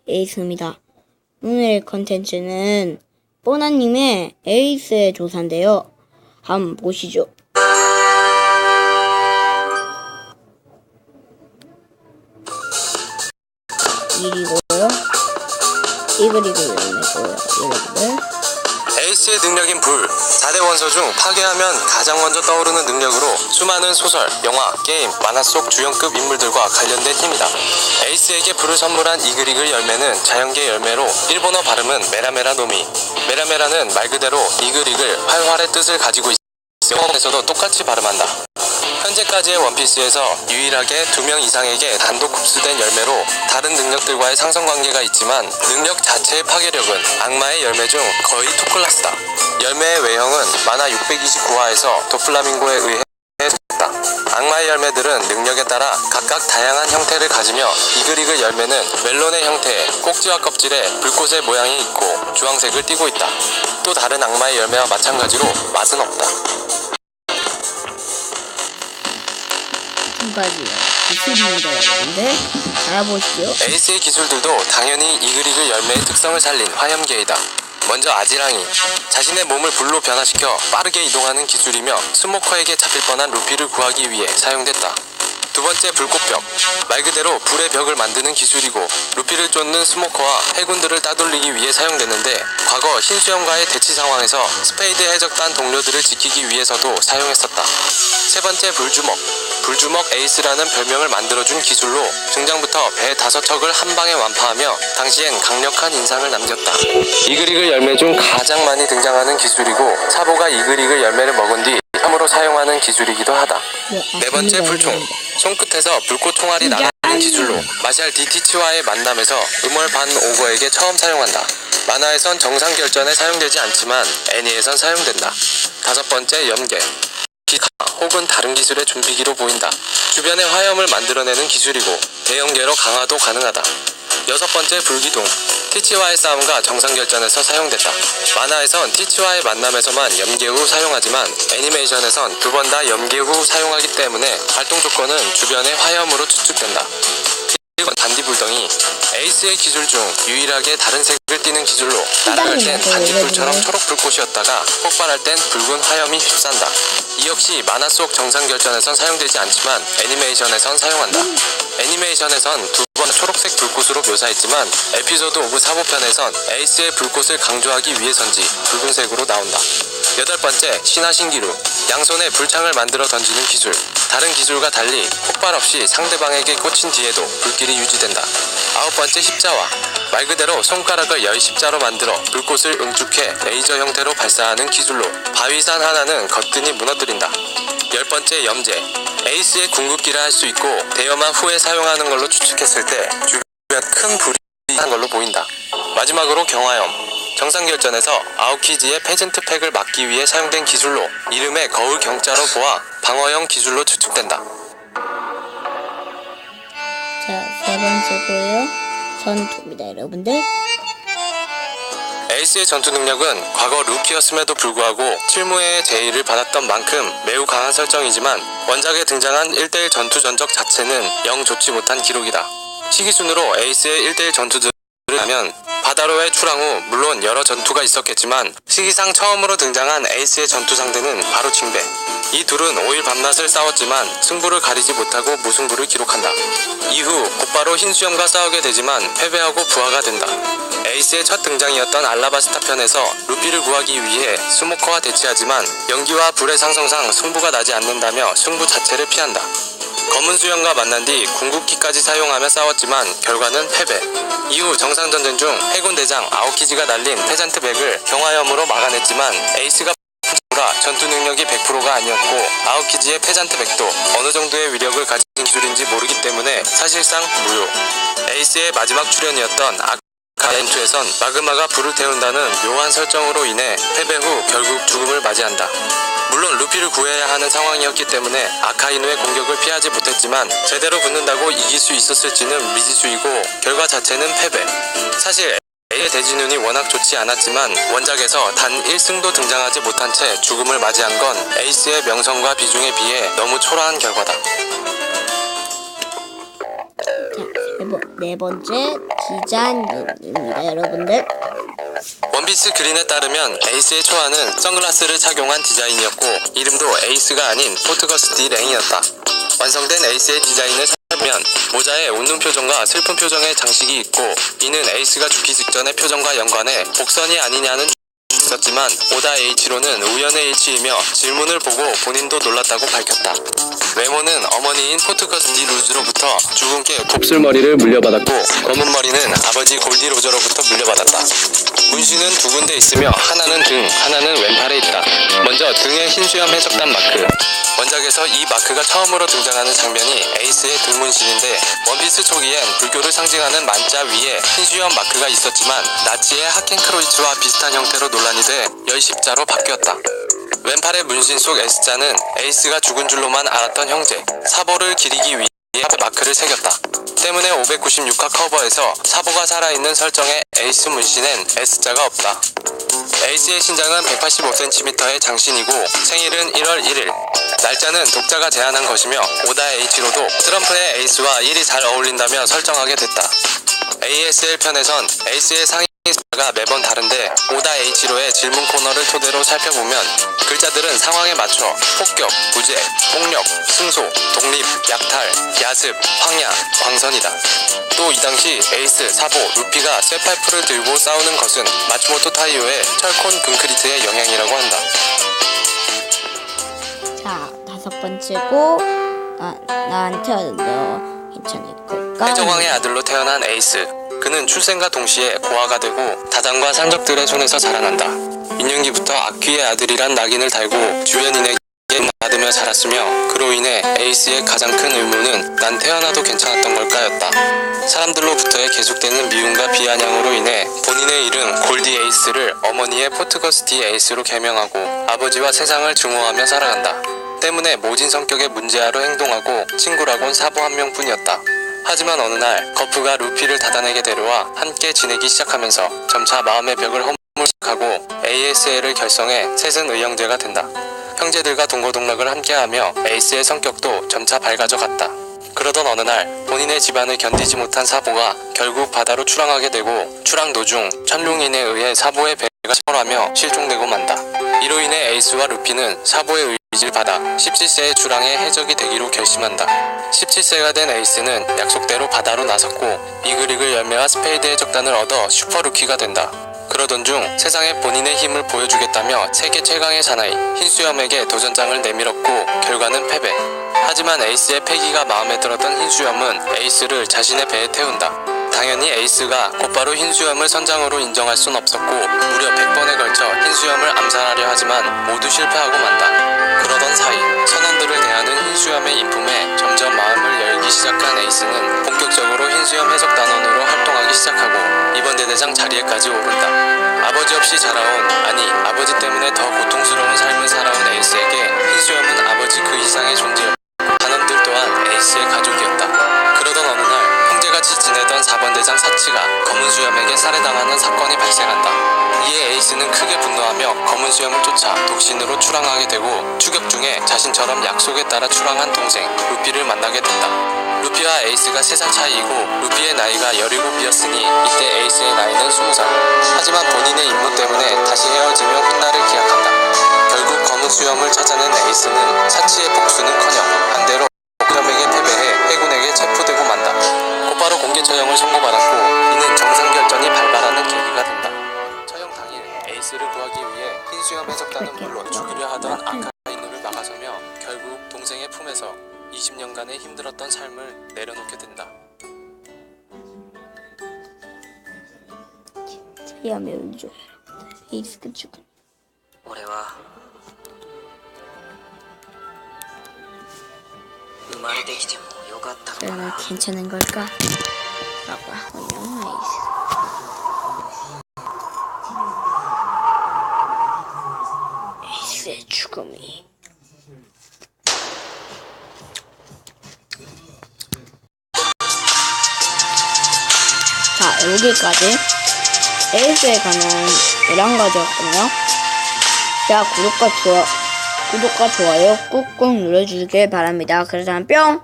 에이스입니다. 오늘의 컨텐츠는 뽀나님의 에이스의 조사인데요. 한번 보시죠. 이리고요. 이 그리고 열매고요. 여러분들. 에이스의 능력인 불, 4대 원소 중 파괴하면 가장 먼저 떠오르는 능력으로 수많은 소설, 영화, 게임, 만화 속 주연급 인물들과 관련된 힘이다. 에이스에게 불을 선물한 이글이글 열매는 자연계 열매로 일본어 발음은 메라메라노미. 메라메라는 말 그대로 이글이글 활활의 뜻을 가지고 있어 영어에서도 똑같이 발음한다. 현재까지의 원피스에서 유일하게 2명 이상에게 단독 흡수된 열매로 다른 능력들과의 상성관계가 있지만 능력 자체의 파괴력은 악마의 열매 중 거의 투클라스다. 열매의 외형은 만화 629화에서 도플라밍고에 의해 다 악마의 열매들은 능력에 따라 각각 다양한 형태를 가지며 이글이글 열매는 멜론의 형태에 꼭지와 껍질에 불꽃의 모양이 있고 주황색을 띠고 있다. 또 다른 악마의 열매와 마찬가지로 맛은 없다. 기술입니다, 여러분들. 알아보시죠. 에이스의 기술들도 당연히 이글이글 열매의 특성을 살린 화염계이다. 먼저 아지랑이, 자신의 몸을 불로 변화시켜 빠르게 이동하는 기술이며 스모커에게 잡힐 뻔한 루피를 구하기 위해 사용됐다. 두 번째 불꽃벽, 말 그대로 불의 벽을 만드는 기술이고 루피를 쫓는 스모커와 해군들을 따돌리기 위해 사용됐는데 과거 흰수염과의 대치 상황에서 스페이드 해적단 동료들을 지키기 위해서도 사용했었다. 세 번째 불주먹, 불주먹 에이스라는 별명을 만들어준 기술로 등장부터 배 5척을 한 방에 완파하며 당시엔 강력한 인상을 남겼다. 이글이글 열매 중 가장 많이 등장하는 기술이고 사보가 이글이글 열매를 먹은 뒤 함으로 사용하는 기술이기도 하다. 네 번째 불총, 손끝에서 불꽃 총알이 나가는 기술로 마샬 디티치와의 만남에서 음월 반 오거에게 처음 사용한다. 만화에선 정상 결전에 사용되지 않지만 애니에선 사용된다. 다섯 번째 염계, 기타 혹은 다른 기술의 준비기로 보인다. 주변에 화염을 만들어내는 기술이고 대형계로 강화도 가능하다. 여섯 번째 불기둥, 티치와의 싸움과 정상결전에서 사용됐다. 만화에선 티치와의 만남에서만 염계 후 사용하지만 애니메이션에선 2번 다 염계 후 사용하기 때문에 활동 조건은 주변의 화염으로 추측된다. 반디불덩이, 에이스의 기술 중 유일하게 다른 색을 띠는 기술로 날아갈 땐 반딧불처럼 초록 불꽃이었다가 폭발할 땐 붉은 화염이 휩싼다. 이 역시 만화 속 정상결전에선 사용되지 않지만 애니메이션에선 사용한다. 애니메이션에선 2번 초록색 불꽃으로 묘사했지만 에피소드 오브 사보편에선 에이스의 불꽃을 강조하기 위해선지 붉은색으로 나온다. 여덟 번째 신화신기루, 양손에 불창을 만들어 던지는 기술. 다른 기술과 달리 폭발 없이 상대방에게 꽂힌 뒤에도 불길이 유지된다. 아홉 번째 십자화, 말 그대로 손가락을 열십자로 만들어 불꽃을 응축해 레이저 형태로 발사하는 기술로 바위산 하나는 거뜬히 무너뜨린다. 열 번째 염제, 에이스의 궁극기라 할 수 있고 대여만 후에 사용하는 걸로 추측했을 때 주변 큰 불이 난 걸로 보인다. 마지막으로 경화염, 정상결전에서 아오키지의 페젠트 팩을 막기 위해 사용된 기술로 이름의 거울 경자로 보아 방어형 기술로 추측된다. 자, 세 번째고요. 전투입니다, 여러분들. 에이스의 전투 능력은 과거 루키였음에도 불구하고 칠무회의 제의를 받았던 만큼 매우 강한 설정이지만 원작에 등장한 1대1 전투 전적 자체는 영 좋지 못한 기록이다. 시기순으로 에이스의 1대1 전투들을 하면 바다로의 출항 후 물론 여러 전투가 있었겠지만 시기상 처음으로 등장한 에이스의 전투 상대는 바로 징베. 이 둘은 5일 밤낮을 싸웠지만 승부를 가리지 못하고 무승부를 기록한다. 이후 곧바로 흰수염과 싸우게 되지만 패배하고 부하가 된다. 에이스의 첫 등장이었던 알라바스타 편에서 루피를 구하기 위해 스모커와 대치하지만 연기와 불의 상성상 승부가 나지 않는다며 승부 자체를 피한다. 검은 수염과 만난 뒤 궁극기까지 사용하며 싸웠지만 결과는 패배. 이후 정상전쟁 중 해군대장 아오키지가 날린 페잔트 백을 경화염으로 막아냈지만 에이스가 전투 능력이 100%가 아니었고 아오키지의 페잔트 백도 어느 정도의 위력을 가진 기술인지 모르기 때문에 사실상 무효. 에이스의 마지막 출연이었던 아카엔투에선 마그마가 불을 태운다는 묘한 설정으로 인해 패배 후 결국 죽음을 맞이한다. 물론 루피를 구해야 하는 상황이었기 때문에 아카이누의 공격을 피하지 못했지만 제대로 붙는다고 이길 수 있었을지는 미지수이고 결과 자체는 패배. 사실 A의 대진운이 워낙 좋지 않았지만 원작에서 단 1승도 등장하지 못한 채 죽음을 맞이한 건 에이스의 명성과 비중에 비해 너무 초라한 결과다. 자, 네 번째 기자님입니다, 여러분들. 원피스 그린에 따르면 에이스의 초안은 선글라스를 착용한 디자인이었고 이름도 에이스가 아닌 포트거스티 랭이었다. 완성된 에이스의 디자인을 살펴보면 모자에 웃는 표정과 슬픈 표정의 장식이 있고 이는 에이스가 죽기 직전의 표정과 연관해 복선이 아니냐는 있었지만 오다 H로는 우연의 일치이며 질문을 보고 본인도 놀랐다고 밝혔다. 외모는 어머니인 포트거스티 루즈로부터 주근깨 곱슬머리를 물려받았고 검은 머리는 아버지 골디 로저로부터 물려받았다. 문신은 두 군데 있으며 하나는 등, 하나는 왼팔에 있다. 먼저 등에 흰수염 해적단 마크. 원작에서 이 마크가 처음으로 등장하는 장면이 에이스의 등 문신인데 원피스 초기엔 불교를 상징하는 만자 위에 흰수염 마크가 있었지만 나치의 하켄크로이츠와 비슷한 형태로 논란이 돼 열십자로 바뀌었다. 왼팔의 문신 속 S자는 에이스가 죽은 줄로만 알았던 형제 사보를 기리기 위해 마크를 새겼다. 때문에 596화 커버에서 사보가 살아있는 설정의 에이스 문신엔 S자가 없다. 에이스의 신장은 185cm의 장신이고 생일은 1월 1일. 날짜는 독자가 제안한 것이며 오다 H로도 트럼프의 에이스와 일이 잘 어울린다며 설정하게 됐다. ASL 편에선 에이스의 상위 가 매번 다른데 오다 H로의 질문 코너를 토대로 살펴보면 글자들은 상황에 맞춰 폭격, 무죄, 폭력, 승소, 독립, 약탈, 야습, 황야, 광선이다. 또 이 당시 에이스, 사보, 루피가 쇠파이프를 들고 싸우는 것은 마츠모토 타이오의 철콘 근크리트의 영향이라고 한다. 자, 다섯 번째고 나한테 너 괜찮을 걸까? 해적왕의 아들로 태어난 에이스. 그는 출생과 동시에 고아가 되고 다단과 산적들의 손에서 자라난다. 인년기부터 아퀴의 아들이란 낙인을 달고 주변인에게 받으며 자랐으며 그로 인해 에이스의 가장 큰 의문은 난 태어나도 괜찮았던 걸까였다. 사람들로부터의 계속되는 미움과 비아냥으로 인해 본인의 이름 골디 에이스를 어머니의 포트거스티 에이스로 개명하고 아버지와 세상을 증오하며 살아간다. 때문에 모진 성격의 문제아로 행동하고 친구라곤 사보 한 명뿐이었다. 하지만 어느 날 거프가 루피를 다단에게 데려와 함께 지내기 시작하면서 점차 마음의 벽을 허물기 시작하고 ASL을 결성해 셋은 의형제가 된다. 형제들과 동고동락을 함께하며 에이스의 성격도 점차 밝아져 갔다. 그러던 어느 날 본인의 집안을 견디지 못한 사보가 결국 바다로 출항하게 되고 출항 도중 천룡인에 의해 사보의 배가 침몰하며 실종되고 만다. 이로 인해 에이스와 루피는 사보의 의지를 받아 17세의 출항에 해적이 되기로 결심한다. 17세가 된 에이스는 약속대로 바다로 나섰고 이그리그 열매와 스페이드 해적단을 얻어 슈퍼루키가 된다. 그러던 중 세상에 본인의 힘을 보여주겠다며 세계 최강의 사나이 흰수염에게 도전장을 내밀었고 결과는 패배. 하지만 에이스의 패기가 마음에 들었던 흰수염은 에이스를 자신의 배에 태운다. 당연히 에이스가 곧바로 흰수염을 선장으로 인정할 순 없었고 무려 100번에 걸쳐 흰수염을 암살하려 하지만 모두 실패하고 만다. 그러던 사이 선원들을 대하는 흰수염의 인품에 점점 마음을 열기 시작한 에이스는 본격적으로 흰수염 해적단원으로 활동하기 시작하고 이번 대대장 자리에까지 오른다. 아버지 없이 자라온 아버지 때문에 더 고통스러운 삶을 살아온 에이스에게 흰수염은 아버지 그 이상의 존재였고 단원들 또한 에이스의 가족이었다. 그러던 어느 날 형제같이 지내던 4번 대장 사치가 검은 수염에게 살해당하는 사건이 발생한다. 이에 에이스는 크게 분노하며 검은 수염을 쫓아 독신으로 출항하게 되고 추격 중에 자신처럼 약속에 따라 출항한 동생 루피를 만나게 된다. 루피와 에이스가 3살 차이이고 루피의 나이가 17이었으니 이때 에이스의 나이는 20살. 하지만 본인의 임무 때문에 다시 헤어지며 훗날을 기약한다. 결국 검은 수염을 찾아낸 에이스는 사치의 복수는커녕 반대로 수염에게 패배해 해군에게 체포되고 만다. 곧바로 공개 처형을 선고받았고 이는 정상결전이 발발하는 계기가 된다. 처형 당일 에이스를 구하기 위해 흰수염 해적단은 물론 죽이려 하던 아카이누를 막아서며 결국 동생의 품에서 20년간의 힘들었던 삶을 내려놓게 된다. 야매운조 에이스가 죽은 俺は生まれてきてもよかったのか 그러나 な 괜찮은 걸까? 라고 하군요. 에이스의 죽음이 자, 여기까지 에이스에 관한 11가지였군요. 자, 구독과 좋아요 꾹꾹 눌러주시길 바랍니다. 그래서 뿅!